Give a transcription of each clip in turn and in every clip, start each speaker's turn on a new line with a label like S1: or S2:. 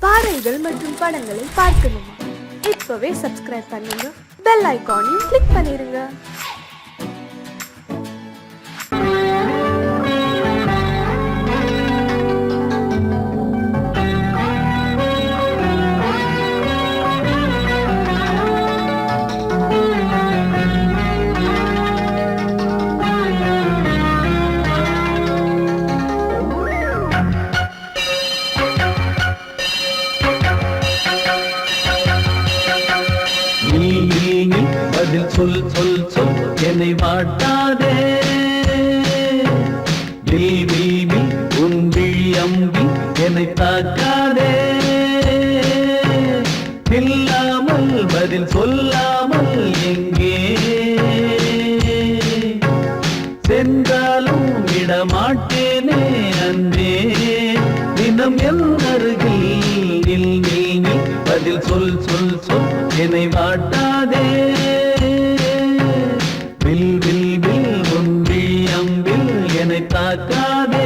S1: பாடல்கள் மற்றும் படங்களை பார்க்கணுமா? இப்பவே சப்ஸ்கிரைப் பண்ணுங்க, பெல் ஐகானையும் கிளிக் பண்ணிருங்க.
S2: சொல் சொல் சொல் என்னை வாட்டாதே, உன் விழி அம்பி என்னை தாக்காதே. இல்லாமல் பதில் சொல்லாமல் எங்கே சென்றாலும் விடமாட்டேனே அன்பே. தினம் என் அருகில் பதில் சொல் சொல் சொல் என்னை வாட்டாதே. தாக்காதே.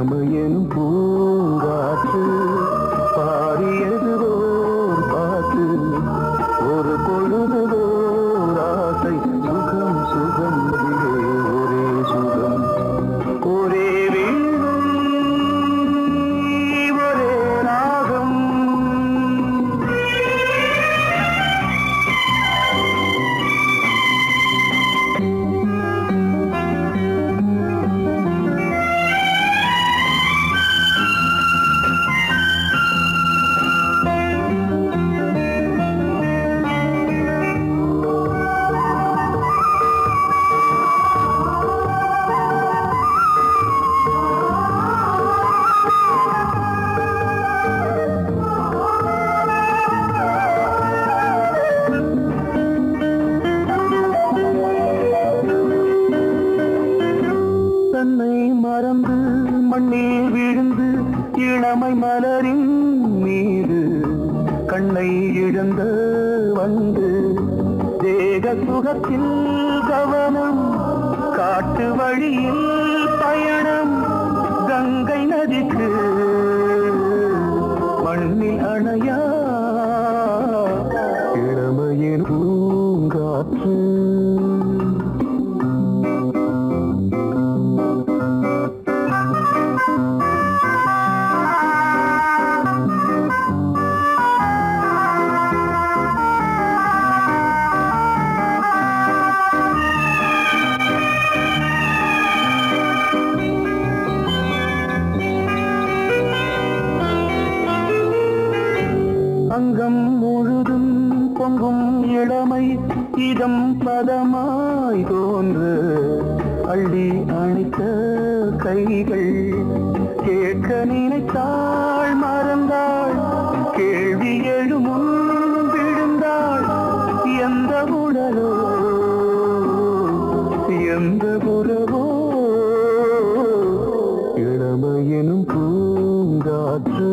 S3: இளமையெனும் பூங்காற்று பாடியது ஓர் பாட்டு ஒரு பொழுது ஓர் ஆசை சுகம் சுகம் ஒரே சுகம் ஒரே வீணை ஒரே ராகம் தன்னை மறந்து மண்ணில் விழுந்து இளமை மலரின் மீது கண்ணை இழந்த வந்து தேக சுகத்தில் கவனம் காட்டு வழியில் பயணம் கங்கை நதிக்கு மண்ணில் அணையா இளமையின் பூங்காற்று அங்கம் முழுதும் பொங்கும் இளமை இதம் பதமாய் தோன்று அள்ளி அணைத்த கைகள் கேட்க நினைத்தாள் மறந்தாள் கேள்வி எழுமுன் விழுந்தாள் எந்த உடலோ எந்த புறவோ இளமையெனும் பூங்காற்று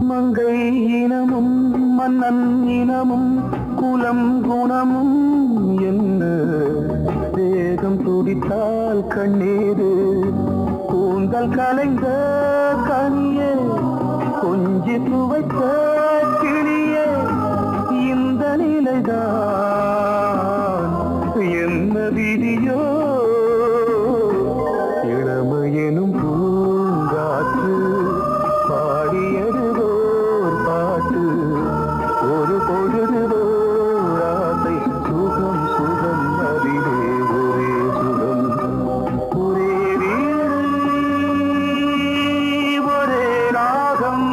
S3: மங்கை இனமும் மன்னன் இனமும் குலம் குணமும் என்ன தேகம் துடித்தால் கண்ணீரு கூந்தல் கலைந்த கனியே கொஞ்சி துவைத்த கிளியே இந்த நிலைதான் என்ன விதியோ இளமையெனும் பூங்காற்று பாடியது ஓர் பாட்டு ஒரு பொழுது ஓர் ஆசை சுகம் சுகம் அதிலே ஒரே சுகம் ஒரே வீணை ஒரே ராகம்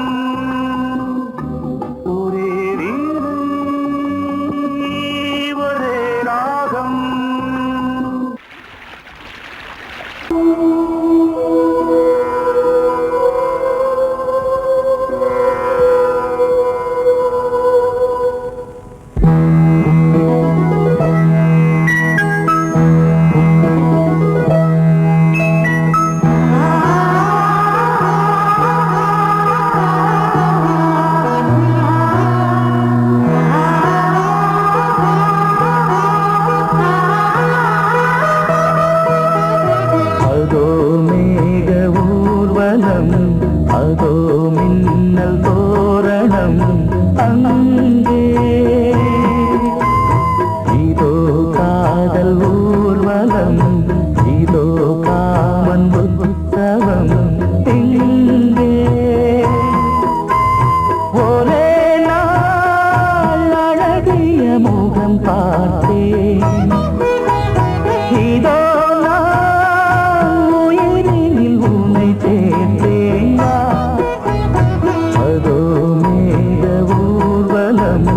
S3: ஒரே வீணை ஒரே ராகம் அதோ மேக ஊர்வலம் அதோ மின்னல் தோரணம் அங்கே இதோ காதல் ஊர்வலம் இதோ காமன் உற்சவம் இங்கே ஒரே நாள் அழகிய முகம் பார்த்தேன் இதோ அதோ மேக ஊர்வலம்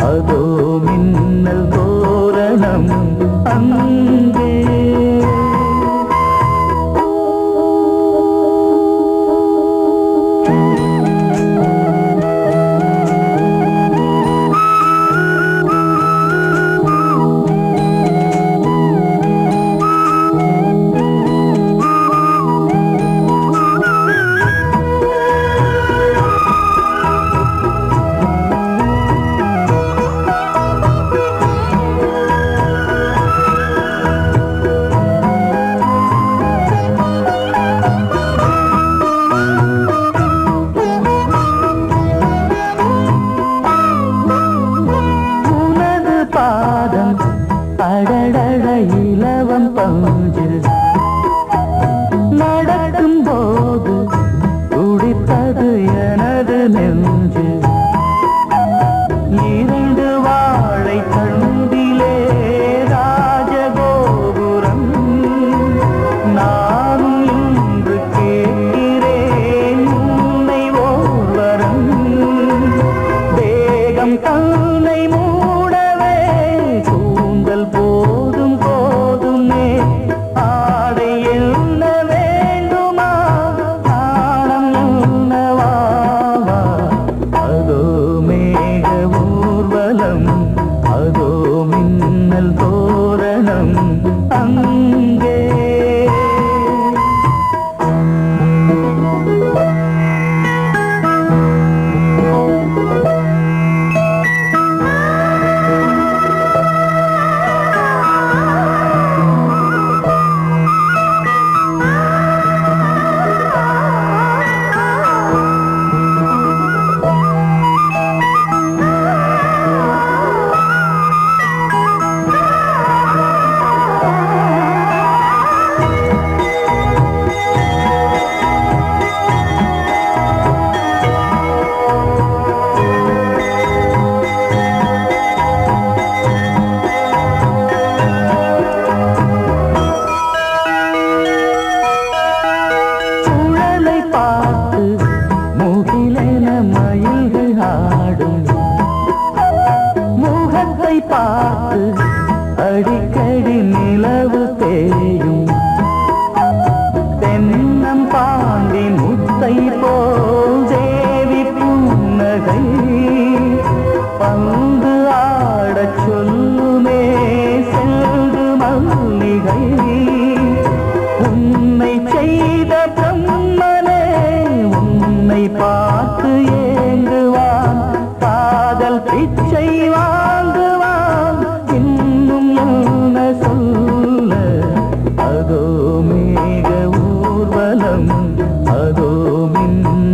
S3: அதோ மின்னல் தோரணம் அங்கே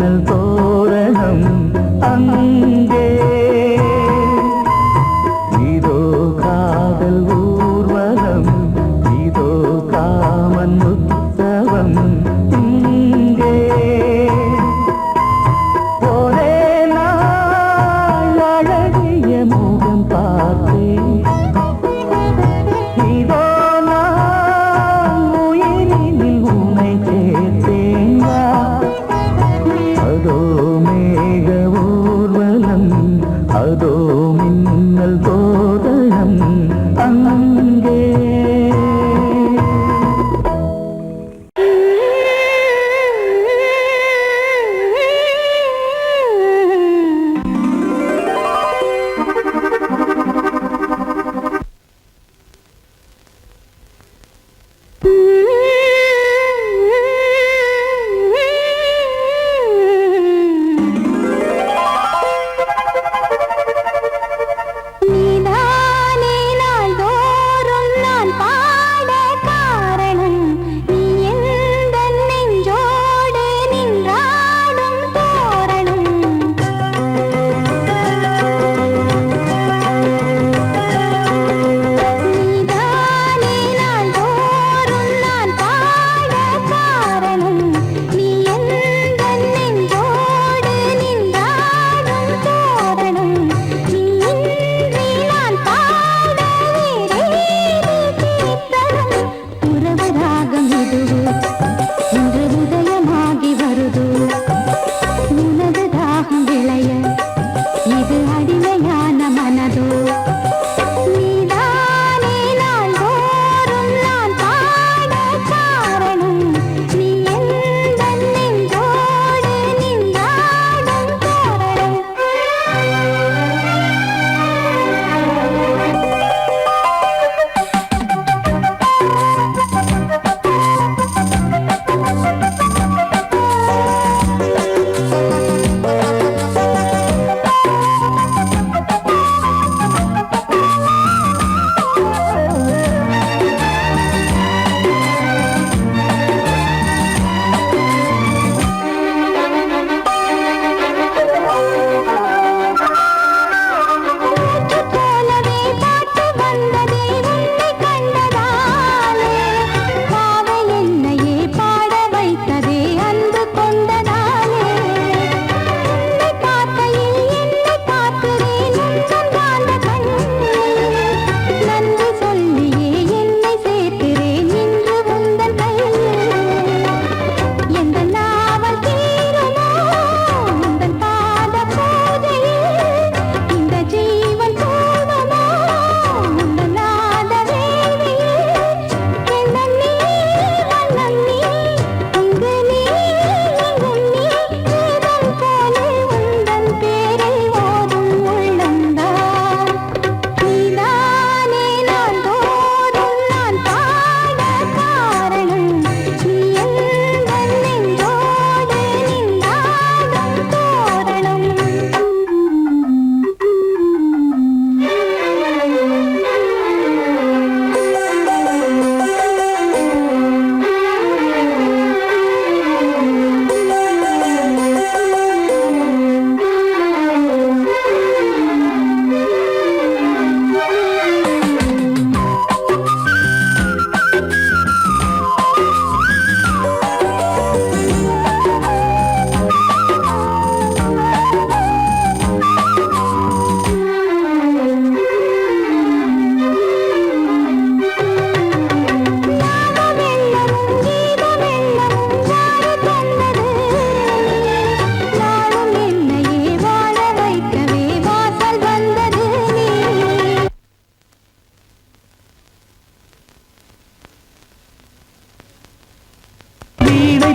S3: மின்னல் தோரணம் அங்கே இதோ காதல் ஊர்வலம் இதோ காமன் உற்சவம் இங்கே ஒரே நாள் அழகிய முகம் பார்த்தேன் இதோ நான் உயிரினில் உன்னை சேர்த்தேன் வா. அதோ மேக ஊர்வலம் அதோ மின்னல் தோரணம் அங்கே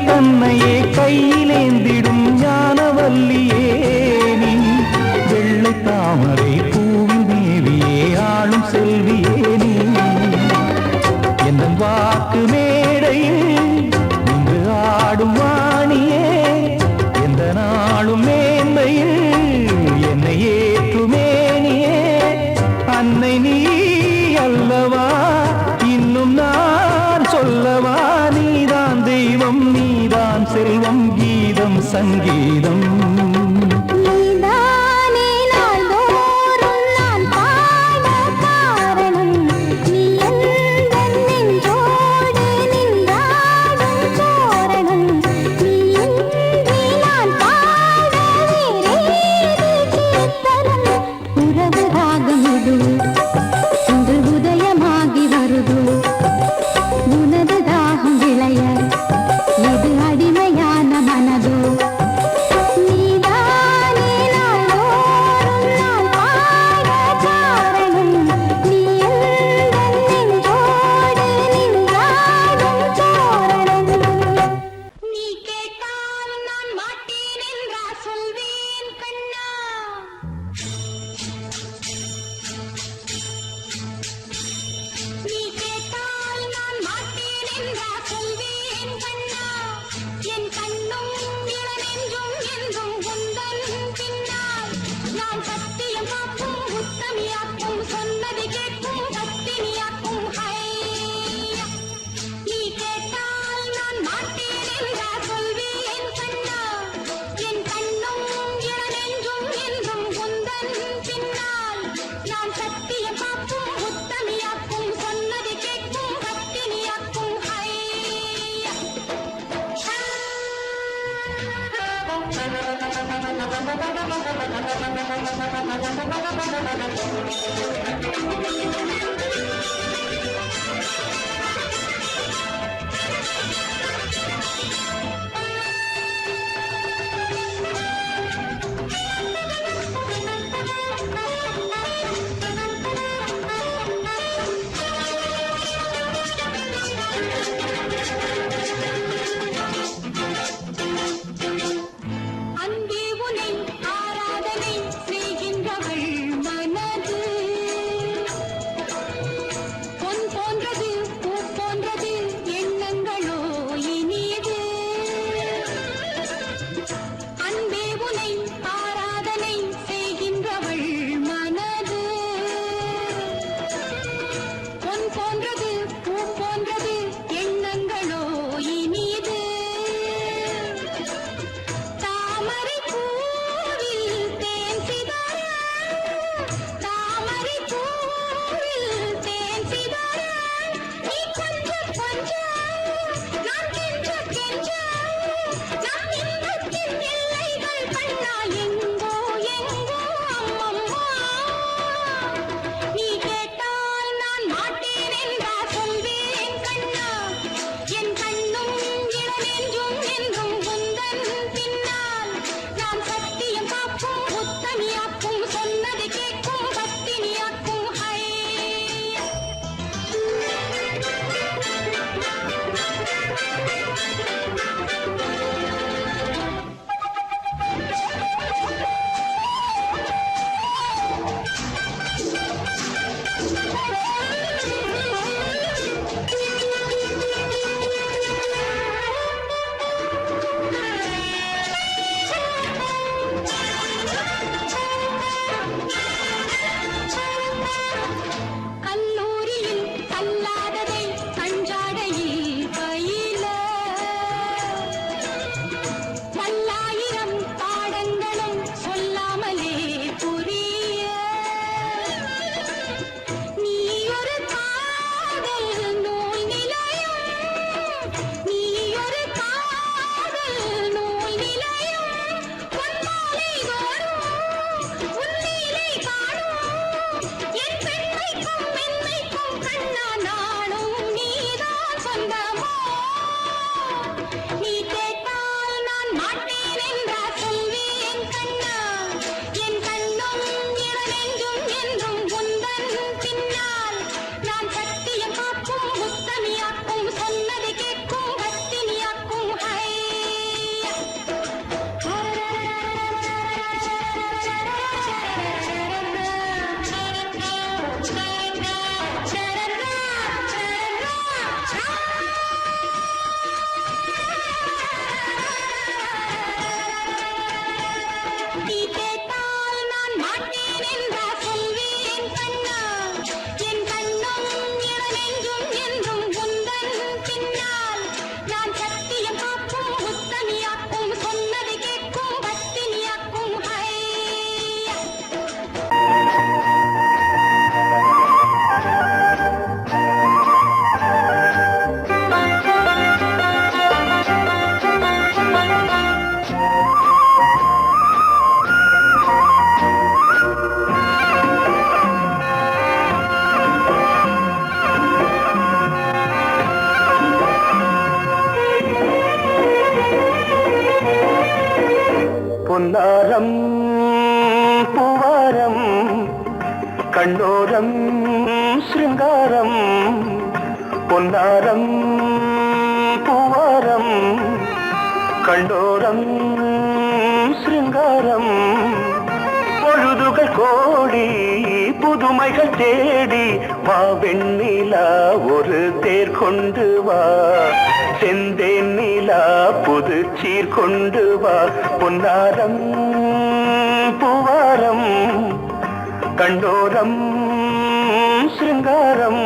S2: தன்னையே கையிலேந்திடும் ஞானவல்லியே நீ வெள்ளை தாமரை பூவின் தேவியே ஆளும் செல்வியே நீ என் வாக்கு மேடையில் இன்று ஆடும் வாணியே எந்த நாளும் மேன்மையில் என்னை ஏற்றுமேனியே அன்னை நீ அல்லவா இன்னும் நான் சொல்லவா நீதான் தெய்வம் நீதான் செல்வம் கீதம் சங்கீதம் கீதம்.
S4: நீதானே நாள்தோறும் நான் பாட காரணம். நீ எந்தன் நெஞ்சோடு நின்றாடும் தோரணம். நீ இன்றி நான் பாட வேறேது கீர்த்தனம். உறவு ராகம் இது இன்று உதயமாகி வருது. உனது தாகம் விளைய இது அடிமையான மனதோ. நீதானே நாள்தோறும் நான் பாட காரணம். நீ எந்தன் நெஞ்சோடு நின்றாடும் தோரணம். நீ கேட்டால் நான் மாட்டேன் என்றா சொல்வேன் கண்ணா. நீ கேட்டால் நான் மாட்டேன் என்றா சொல்வேன் கண்ணா. என் கண்ணும் இளநெஞ்சும் என்றும் உந்தன் பின்னால். நான் சத்தியம் காக்கும் உத்தமியாக்கும் சொன்னது கேட்கும் பத்தினியாக்கும் ஹையா. நீ கேட்டால் நான் மாட்டேன் என்றா சொல்வேன் கண்ணா. என் கண்ணும் இளநெஞ்சும் என்றும் உந்தன் பின்னால். நான் சத்தியம் காக்கும் உத்தமியாக்கும் சொன்னது கேட்கும் பத்தினியாக்கும் ஹையா. அன்பே உனை ஆராதனை செய்கின்றவள் மனது. பொன் போன்றது பூ போன்றது எண்ணங்களோ இனியது. அன்பே உனை ஆராதனை செய்கின்றவள் மனது. பொன் போன்றது பூ போன்றது எண்ணங்களோ இனியது. தாமரை பூவில் தேன் சிதற. தாமரை பூவில் தேன் சிதற. நீ கொஞ்சம் கொஞ்சம் நான் கெஞ்ச கெஞ்ச. நம் இன்பத்தின் எல்லைகள் கண்ணா
S3: பொன்னாரம் பூவாரம் கண்ணோரம் சிருங்காரம் பொன்னாரம் பூவாரம் கண்டோரம் சிருங்காரம் பொழுதுகள் கோடி புதுமைகள் தேடி வா வெண்ணிலா ஒரு தேர் கொண்டு வா செந்தேன் நிலா புது சீர் கொண்டு வா பொன்னாரம் பூவாரம் கண்டோரம் சிருங்காரம்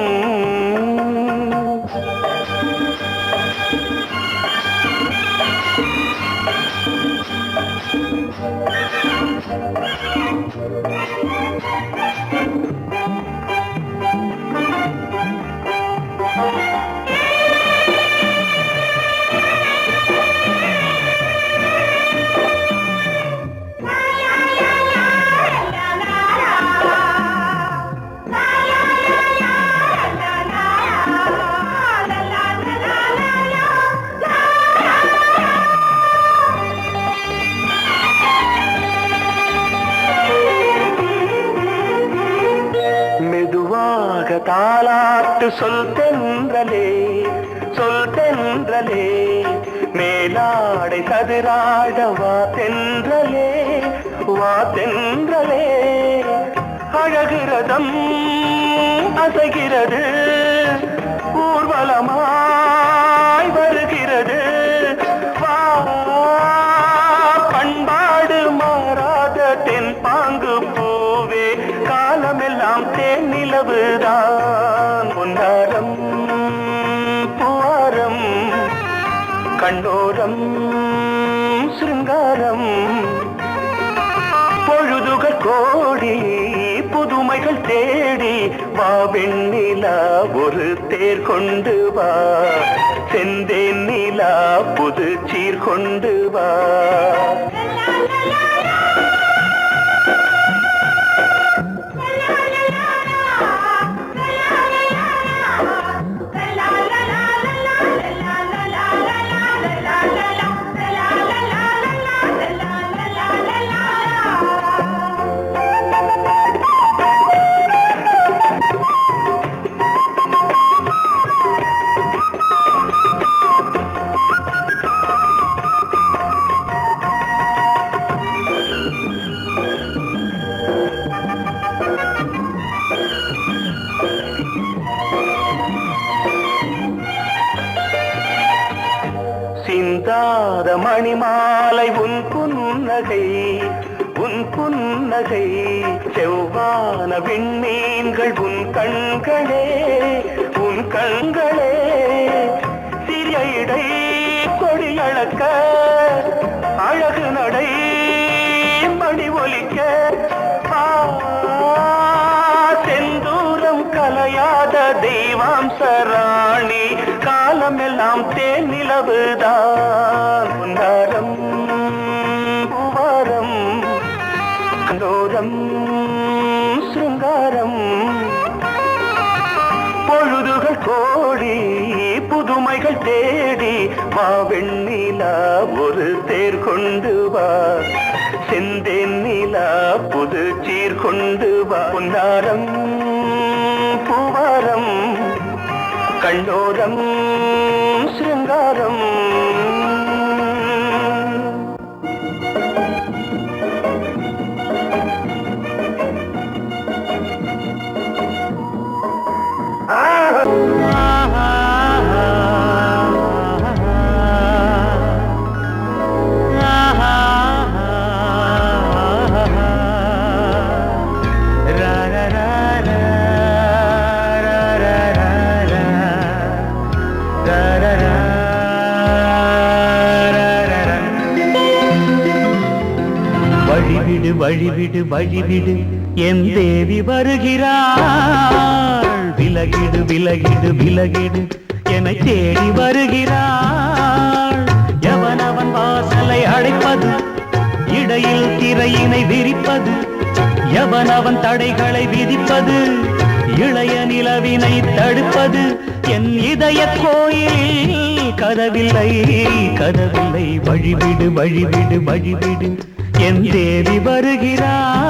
S3: தாலாட்டு சொல் தென்றலே மேலாடை சதுராட வா தென்றலே அழகிறதம் அசைகிறது ஊர்வலமாய் வருகிறது வா பண்பாடு மாறாத தென் பாங்கு பூவே காலமெல்லாம் தேன் நிலவுதான் பொன்னாரம் பூவாரம் கண்ணோரம் சிருங்காரம் பொழுதுகள் கோடி புதுமைகள் தேடி வா வெண்ணிலா ஒரு தேர் கொண்டு வா செந்தேன் நிலா புது சீர் கொண்டு வா சிந்தாத மணிமாலை உன் புன்னகை செவ்வான விண்மீன்கள் உன் கண்களே சிறிய இடை கொடியளக்க அழகு நடை மணி ஒலிக்க செந்தூரம் கலையாத தெய்வாம்சராணி காலமெல்லாம் தேன் நிலவுதான் பொன்னாரம் பூவாரம் கண்டோரம் சிருங்காரம் பொழுதுகள் கோடி புதுமைகள் தேடி வா வெண்ணிலா ஒரு தேர் கொண்டு வா செந்தேன் நிலா புது சீர் கொண்டு வா பொன்னாரம் பூவாரம் கண்டோரம் சிருங்காரம் வழிவிடு என் தேவி வருகிறாள் விலகிடு என்னை தேடி வருகிறாள் எவனவன் வாசலை அடைப்பது இடையில் திரையினை விரிப்பது எவனவன் தடைகளை விதிப்பது இளைய நிலவினை தடுப்பது என் இதய கோயிலில் கதவில்லை வழிவிடு என் தேவி வருகிறாள்.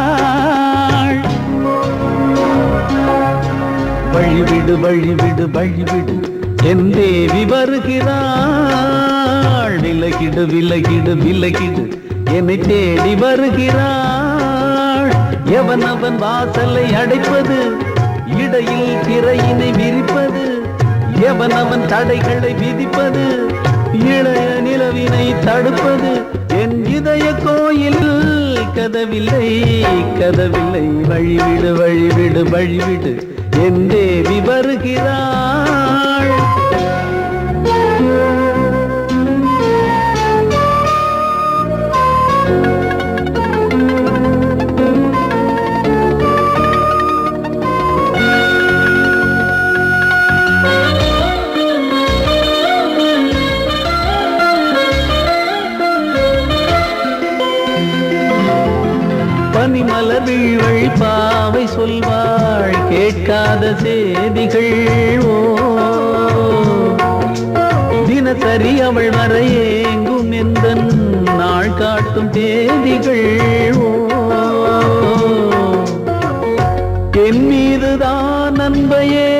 S2: வழிவிடு வழிவிடு வழிவிடு என் தேவி வருகிறாள். விலகிடு விலகிடு விலகிடு என்னை தேடி வருகிறாள். எவன் அவன் வாசலை அடைப்பது, இடையில் திரையினை விரிப்பது, எவன் அவன் தடைகளை விதிப்பது, இளைய நிலவினை தடுப்பது, என் இதய கோயில் கதவில்லை கதவில்லை. வழிவிடு வழிவிடு வழிவிடு என் தேவி வருகிறாள். பனிமலர் வீழ்வழி பாவை சொல்வாள் கேட்காத செய்திகள். ஓ தினசரி அவள் வர ஏங்கும் எந்த நாள் காட்டும் தேதிகள். ஓ என் மீதுதான் அன்பையே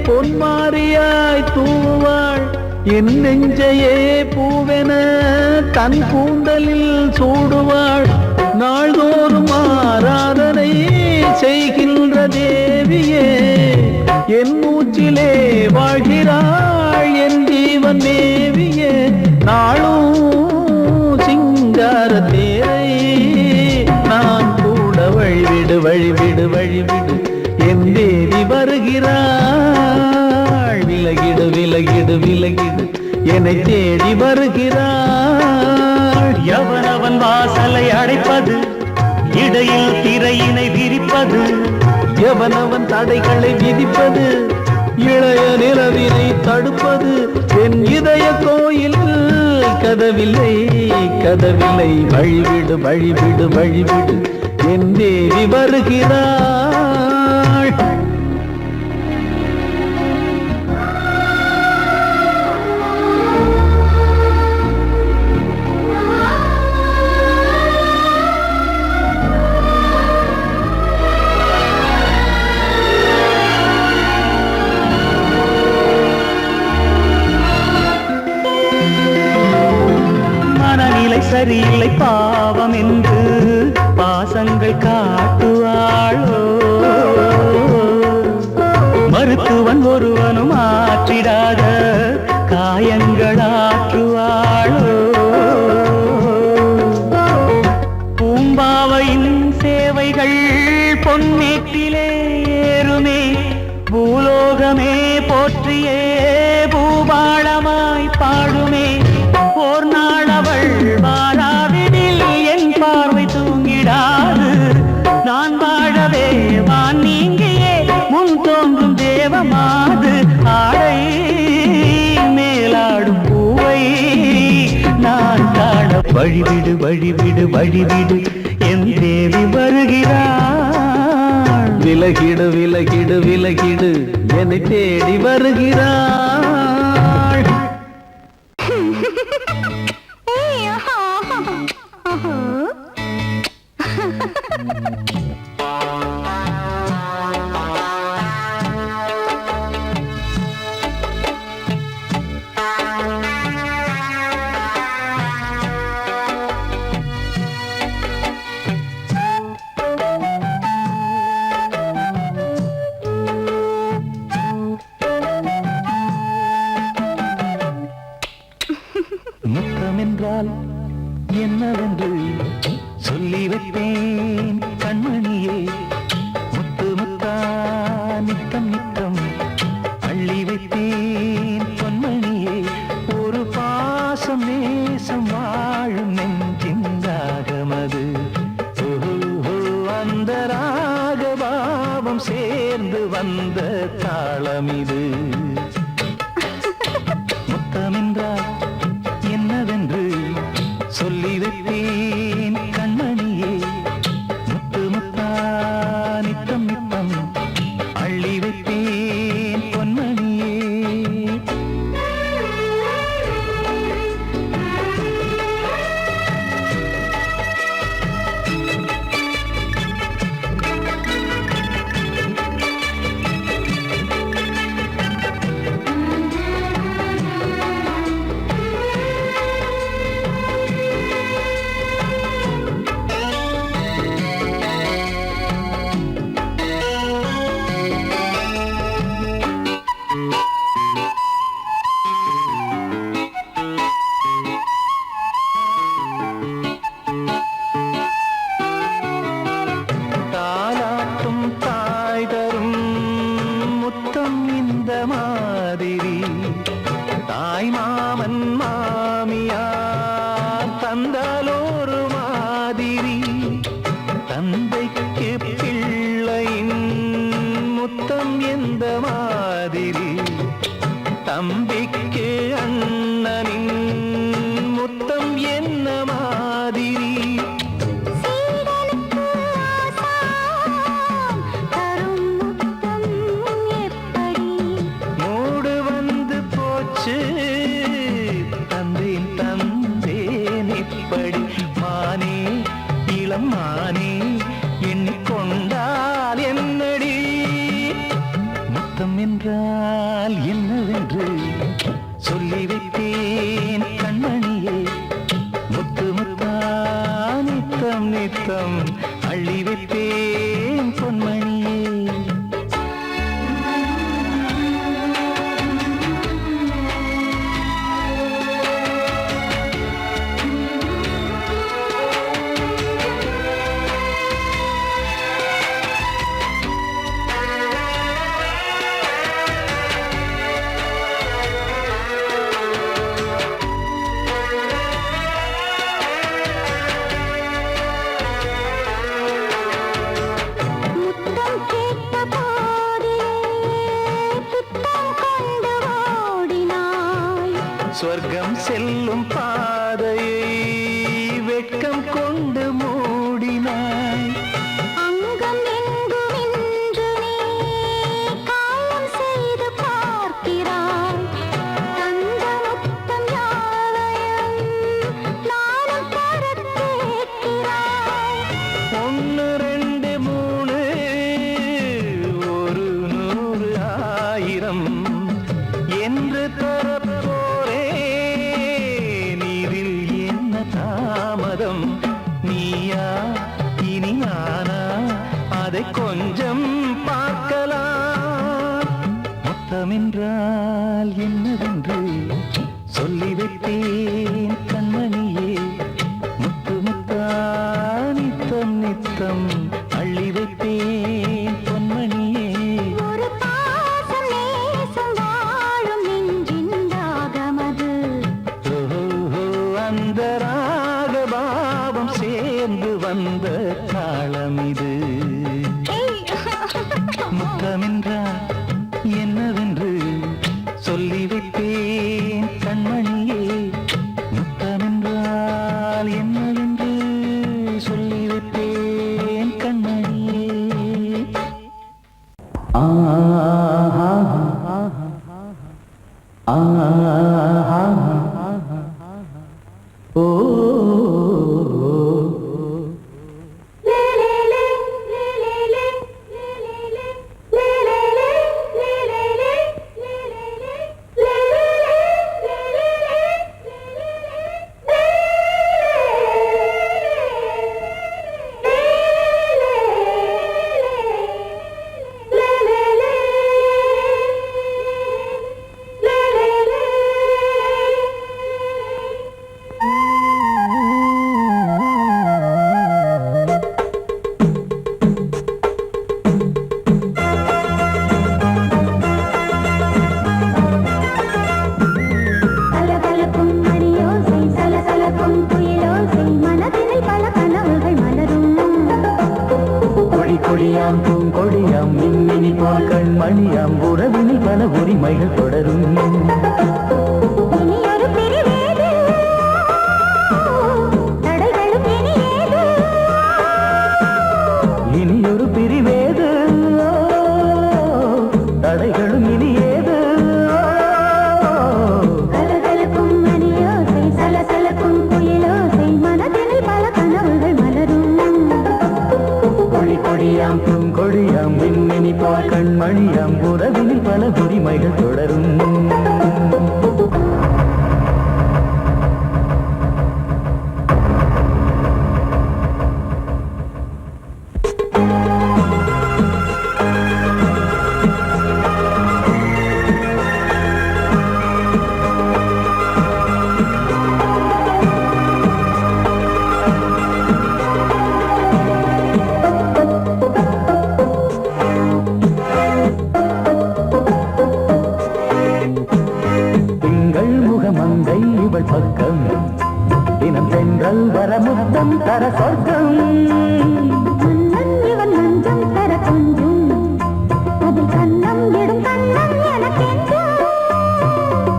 S2: பொன்மாரியாய் தூவாள். என் நெஞ்சையே பூவென தன் கூந்தலில் சூடுவாள். நாள்தோறும் ஆராதனை செய்கின்ற தேவியே, என் மூச்சிலே வாழ்கிறாள் என் ஜீவன் தேவியே. நாளும் சிங்கார தேரை நான் கூட வழிவிடு வழிவிடு வழிவிடு என் தேவி வருகிறாள். விலகிடு விலகிடு விலகிடு என்னை தேடி வருகிறாள்.
S3: எவனவன் வாசலை அடைப்பது, இடையில் திரையினை விரிப்பது,
S2: எவனவன் தடைகளை விதிப்பது, இளைய நிலவினை தடுப்பது, என் இதய கோயில் கதவில்லை கதவில்லை. வழிவிடு வழிவிடு வழிவிடு என் தேவி வருகிறாள்.
S3: சரியில்லை பாவம் என்று பாசங்கள் காட்டுவாளோ. மருத்துவன் ஒருவனும் ஆற்றிடாத காயங்களாற்றுவாளோ. பூம்பாவையின் சேவைகள் பொன்னேட்டிலே ஏறுமே, பூலோகமே போற்றியே பூபாளமாய் பாடுமே. ஓர் நாள் அவள் வாராவிடில் என் பார்வை தூங்கிடாது. நான் வாழவே வான் நீங்கியே முன் தோன்றும் தேவமாது. ஆடை மேலாடும் பூவை நான் காண வழிவிடு வழிவிடு வழிவிடு என் தேவி வருகிறாள்.
S2: விலகிடு விலகிடு விலகிடு என்னை தேடி வருகிறாள். முத்தமென்றால் என்னவென்று சொல்லி வைப்பேன் கண்மணியே. முத்து முத்தா நித்தம் நித்தம் அள்ளி வைப்பேன் பொன்மணியே. ஒரு பாசம் நேசம் வாழும் நெஞ்சின் ராகமது. அந்த ராகபாவம் சேர்ந்து வந்த தாளமிது. முத்தமென்றால் என்னவென்று சொல்லி வைப்பேன் கண்மணியே. முத்து முத்தா நித்தம் நித்தம் அள்ளி வைப்பேன் பொன்மணியே.
S3: என்றால் என்னவென்று சொல்லி வைத்தேன் கண்மணியே, முத்து முத்தா நித்தம் நித்தம் அள்ளி வைத்தேன் பொன்மணியே. சொர்க்கம் செல்லும் பாதையை வெட்கம் கொண்டு மூடினாய்.
S4: அங்கம் எங்குமென்று நீ காயம் செய்து பார்க்கிறாய். தந்த முத்தம் யாவையும் நானும் தரக் கேட்கிறாய்.
S3: 1 2 3 ஒரு 100 1000 என்று தரப்போரே. நீரில் என்ன தாமதம், நீயா இனி நானா, அதை கொஞ்சம் பார்க்கலாம். முத்தமென்றால் என்னவென்று சொல்லி வைத்தேன் கண்மணியே, முத்து முத்தா நித்தம் நித்தம் அள்ளி வைத்தேன் பொன்மணியே.
S4: ஒரு பாசம் நேசம் வாழும் நெஞ்சின் ராகமது.
S3: ஓஹோ, அந்த ராகபாவம் சேர்ந்து வந்த தாளம் இது. முத்தமென்றால் என்னவென்று சொல்லி வைத்தேன் கண்மணியே, முத்தமென்றால் என்னவென்று சொல்லி வைத்தேன் கண்மணியே. கொடியாம் பூங்கொடியாம் மின்மினி போல் கண்மணியாம் உறவினில் பல உரிமைகள் தொடரும்.
S4: இனியொரு பிரிவேது, தடைகளும் இனியேது.
S3: இனியொரு பிரிவேது, தடைகளும் இனியேது.
S4: கலகலக்கும் மணியோசை, சலசலக்கும் குயிலோசை, மனதினில் பல கனவுகள் மலரும்.
S3: கொடியாம் பூங்கொடியாம் மின்மினி போல் கண்மணியாம் உறவினில் பல உரிமைகள் தொடரும். இவள் பக்கம் தினம் சென்றல் வர முத்தம் தர சொர்க்கம்.
S4: மன்னன் இவன் நஞ்சம் தர கொஞ்சும், அதில் கண்ணம் இடும் கண்ணம் எனக்கென்றும்.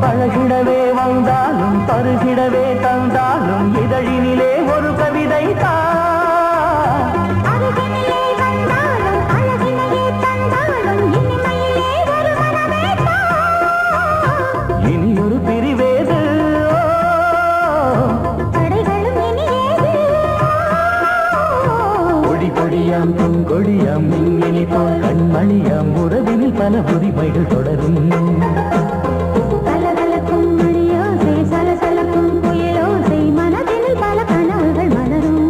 S3: பழகிடவே வந்தாலும் பருகிடவே தந்தாலும் இதழினிலே ஒரு கவிதை தான்.
S4: அருகினிலே வந்தாலும் அழகினையே தந்தாலும் இனிமையிலே ஒரு மனமே தான்.
S3: இனியொரு பிரிவேது,
S4: தடைகளும் இனியேது.
S3: கொடியாம் பூங்கொடியாம் மின்மினி போல் கண்மணியாம் உறவினில் பல உரிமைகள் தொடரும்
S4: கலகலக்கும் மணியோசை சலசலக்கும் புயலோசை மனதினில் பல கனவுகள் மலரும்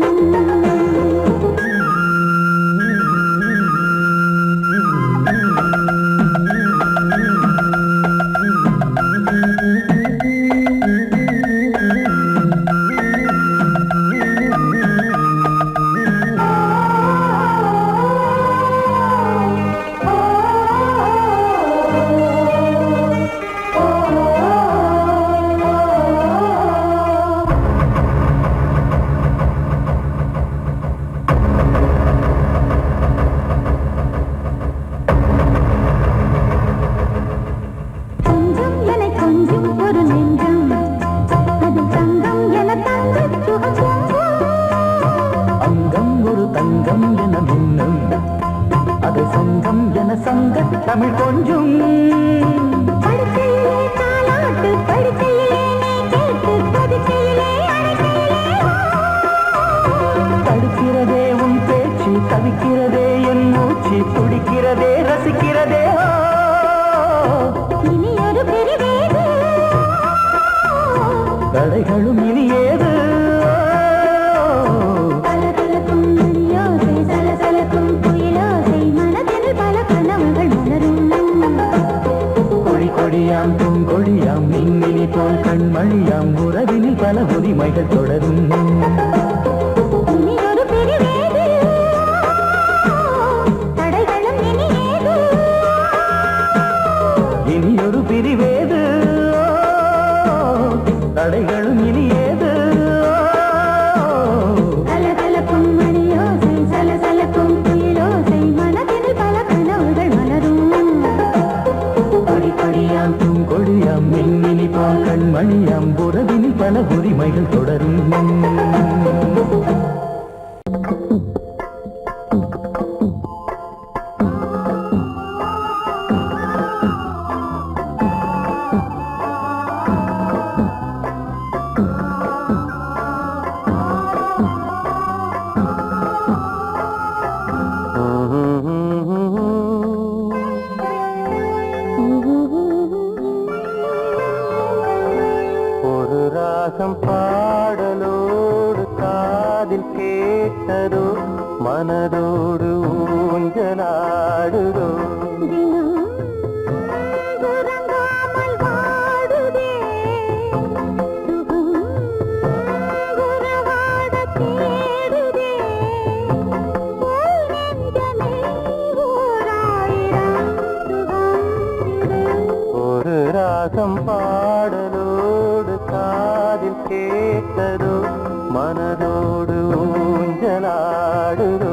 S3: தமிழ் கொஞ்சம்
S4: படுக்கையிலே தாலாட்டு படுக்கையிலே நீ கேட்டு கொதிக்கையிலே
S3: தடுக்கிறதே உன் பேச்சு தவிக்கிறதே என் மூச்சு துடிக்கிறதே ரசிக்கிறதே
S4: இனி ஒரு பிரிவேது
S3: தடைகளும் இனி ஏது
S4: கலகலக்கும் மணியோசை சலசலக்கும் புயலோசை மனதில் பல கனவுகள் மலரும்
S3: கொடி கொடியாம் பூங்கொடியாம் மின்மினி போல் கண்மணியாம் உறவினில் பல உரிமைகள் தொடரும்
S4: இனி ஒரு பிரிவேது தடைகளும் இனி ஏது
S3: இனி ஒரு பிரிவேது தடைகளும் இனி ஏது
S4: கலகலக்கும் மணியோசை சலசலக்கும் புயலோசை மனதில் பல கனவுகள் மலரும்
S3: கொடி கொடியாம் பூங்கொடியாம் மின்மினி போல் கண்மணியாம் உறவினில் பல உரிமைகள் தொடரும் ஒரு ராகம் பாடலோடு காதில் கேட்டதோ மனதோடு ஊஞ்சலாடுதோ
S4: உறங்காமல் வாடுதே சுகம் உறவாடத் தேடுதே நெஞ்சமே ஓராயிரம் சுகம் இது
S3: ஒரு ராகம் பாடலோடு காதில் கேட்டதோ மனதோடு ஊஞ்சலாடுதோ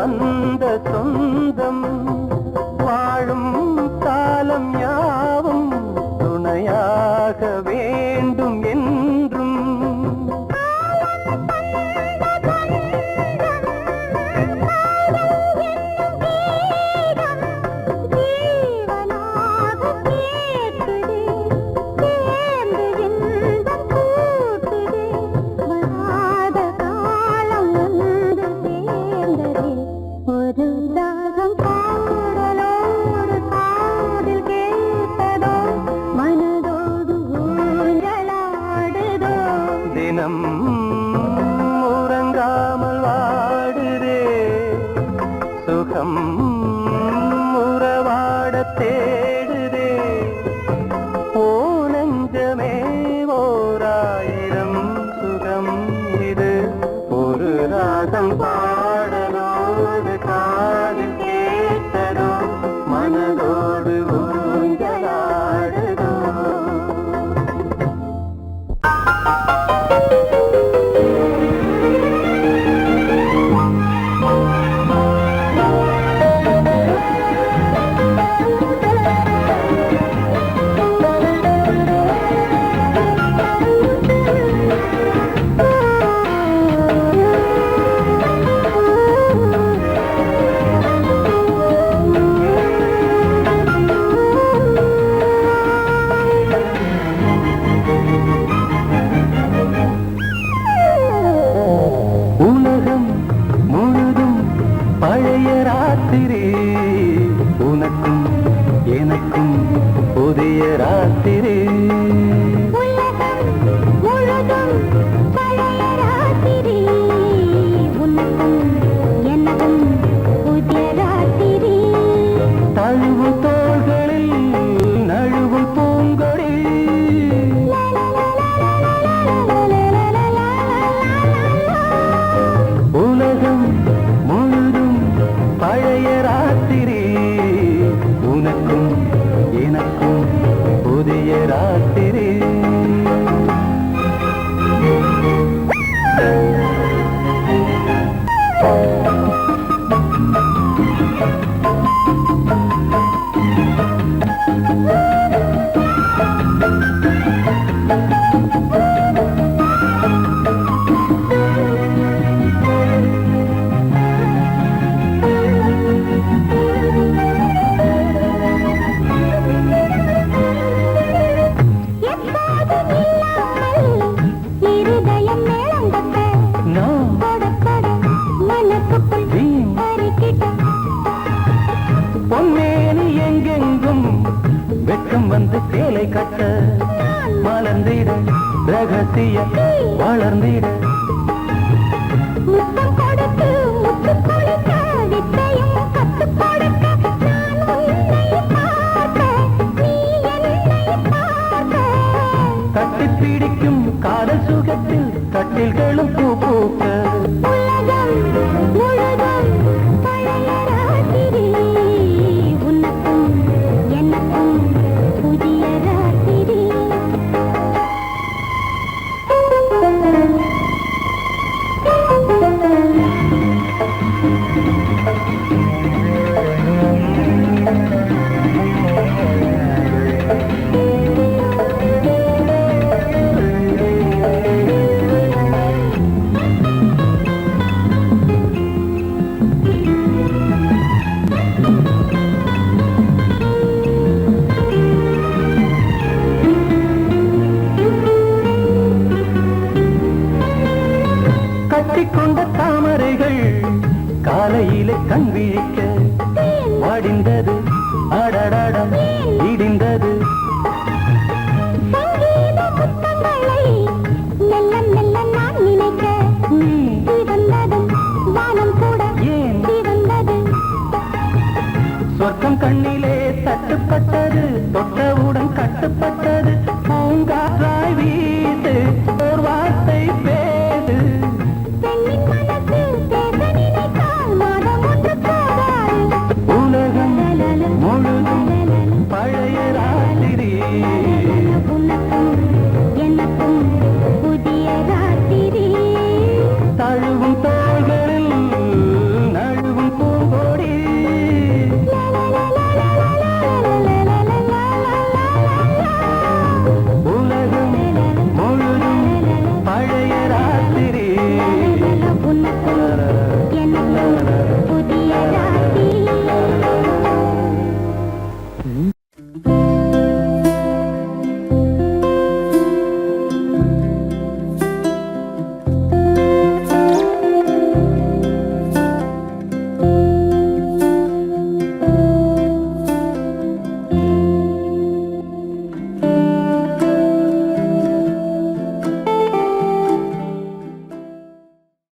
S3: வந்த சொந்தம் வாழும் காலம் யாவும் துணையாக வேண்டும் என்றும் தினம் உறங்காமல் வாடுதே சுகம் உறவாட தேடுதே ஓ நெஞ்சமே ஓராயிரம் சுகம் இது ஒரு ராகம் பாடலோடு காதில் கேட்டதோ மனதோடு ஊஞ்சலாடுதோ உலகம் முழுதும் பழைய ராத்திரி உனக்கும் எனக்கும் புதிய ராத்திரி தழுவு தோள்களில் நழுவு பூங்கொடி உலகம் முழுதும் பழைய ராத்திரி உனக்கும் எனக்கும் புதிய ராத்திரி பொன்னேனி எங்கெங்கும் வெட்கம் வந்து சேலை கட்ட மலர்ந்திட ரகசிய வளர்ந்திட கட்டி பிடிக்கும் காதல் சுகத்தில் கட்டில்களும் பூ பூக்க கட்டிக்கொண்ட தாமரைகள் காலையிலே கண் விழிக்க வாடிந்தது அடடடம் இடிந்தது